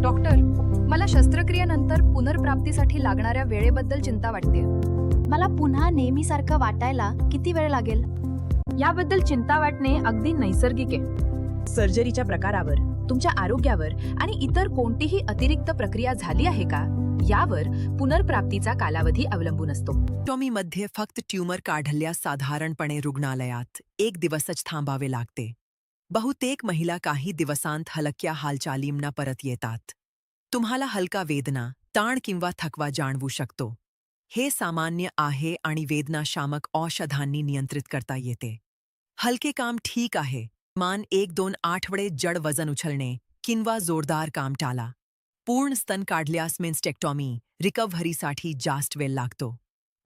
Doctor, मला शस्त्रक्रियेनंतर पुनर्प्राप्तीसाठी लागणाऱ्या वेळेबद्दल चिंता वाटते. मला पुन्हा नेहमीसारखं वाटायला किती वेळ लागेल? याबद्दल चिंता वाटणे अगदी नैसर्गिक आहे. सर्जरीच्या प्रकारावर, तुमच्या आरोग्यावर आणि इतर कोणतीही अतिरिक्त प्रक्रिया झाली आहे का यावर पुनर्प्राप्तीचा कालावधी अवलंबून असतो. टॉमीमध्ये फक्त ट्यूमर काढल्यास साधारणपणे रुग्णालयात 1 दिवसच थांबावे लागते. बहुतेक महिला काही दिवसांत हलक्या हालचालींना परत येतात. तुम्हाला हलका वेदना, ताण किंवा थकवा जाणवू शकतो. हे सामान्य आहे आणि वेदनाशामक औषधांनी नियंत्रित करता येते. हलके काम ठीक आहे. मान 1-2 आठवडे जड वजन उचलणे किंवा जोरदार काम टाळा. पूर्ण स्तन काढल्यास मेन्स्टेक्टॉमी रिकव्हरीसाठी जास्त वेळ लागतो.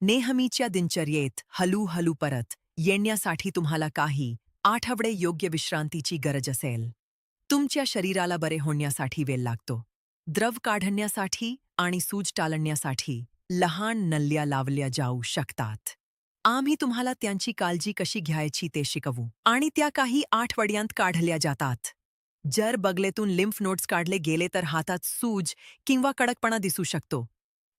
नेहमीच्या दिनचर्येत हळूहळू परत येण्यासाठी तुम्हाला काही आठवडे योग्य विश्रांतीची गरज असेल. तुमच्या शरीराला बरे होण्यासाठी वेळ लागतो. द्रव काढण्यासाठी आणि सूज टाळण्यासाठी लहान नळ्या लावल्या जाऊ शकतात. आम्ही तुम्हाला त्यांची काळजी कशी घ्यायची ते शिकवू आणि त्या काही आठवड्यांत काढल्या जातात. जर बगलेतून लिम्फ नोड्स काढले गेले तर हातात सूज किंवा कडकपणा दिसू शकतो.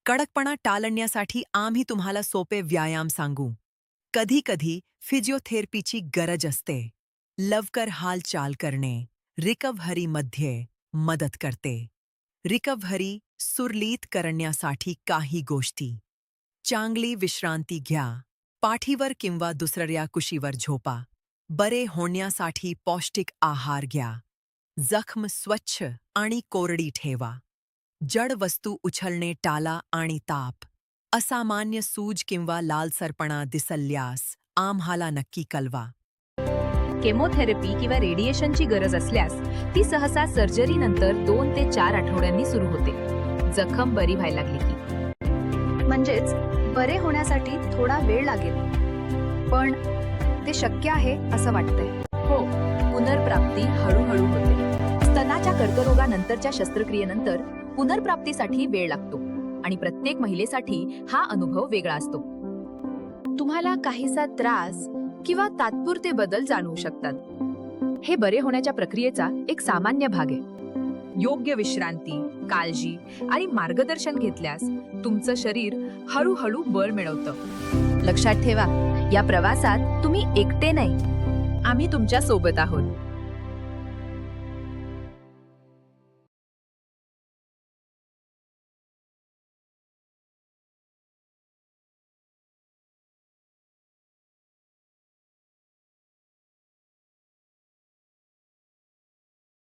कडकपणा टाळण्यासाठी आम्ही तुम्हाला सोपे व्यायाम सांगू. कधीकधी फिजिओथेरपीची गरज असते. लवकर हालचाल करणे रिकव्हरीमध्ये मदत करते. रिकव्हरी सुरळीत करण्यासाठी काही गोष्टी. चांगली विश्रांती घ्या. पाठीवर किंवा दुसऱ्या कुशीवर झोपा. बरे होण्यासाठी पौष्टिक आहार घ्या. जखम स्वच्छ आणि कोरडी ठेवा. जड वस्तू उचलणे टाळा आणि ताप, असामान्य सूज किंवा लालसरपणा दिसल्यास आम्हाला नक्की कळवा. केमोथेरपी किंवा रेडिएशनची गरज असल्यास ती सहसा सर्जरीनंतर 2 ते 4 आठवड्यांनी सुरू होते. जखम बरी व्हायला लागली की. म्हणजेच बरे होण्यासाठी थोडा वेळ लागेल. पण ते शक्य आहे असं वाटतंय. हो, पुनर्प्राप्ती हळूहळू होते. स्तनाच्या कर्करोगानंतरच्या शस्त्रक्रियेनंतर पुनर्प्राप्तीसाठी वेळ लागतो आणि प्रत्येक महिलेसाठी हा अनुभव वेगळा असतो. तुम्हाला काहीसा त्रास किंवा तात्पुरते बदल जाणवू शकतात. हे बरे होण्याच्या प्रक्रियेचा एक सामान्य भाग आहे. योग्य विश्रांती, काळजी आणि मार्गदर्शन घेतल्यास तुमचं शरीर हळूहळू बळ मिळवतं. लक्षात ठेवा, या प्रवासात तुम्ही एकटे नाही. आम्ही तुमच्या सोबत आहोत.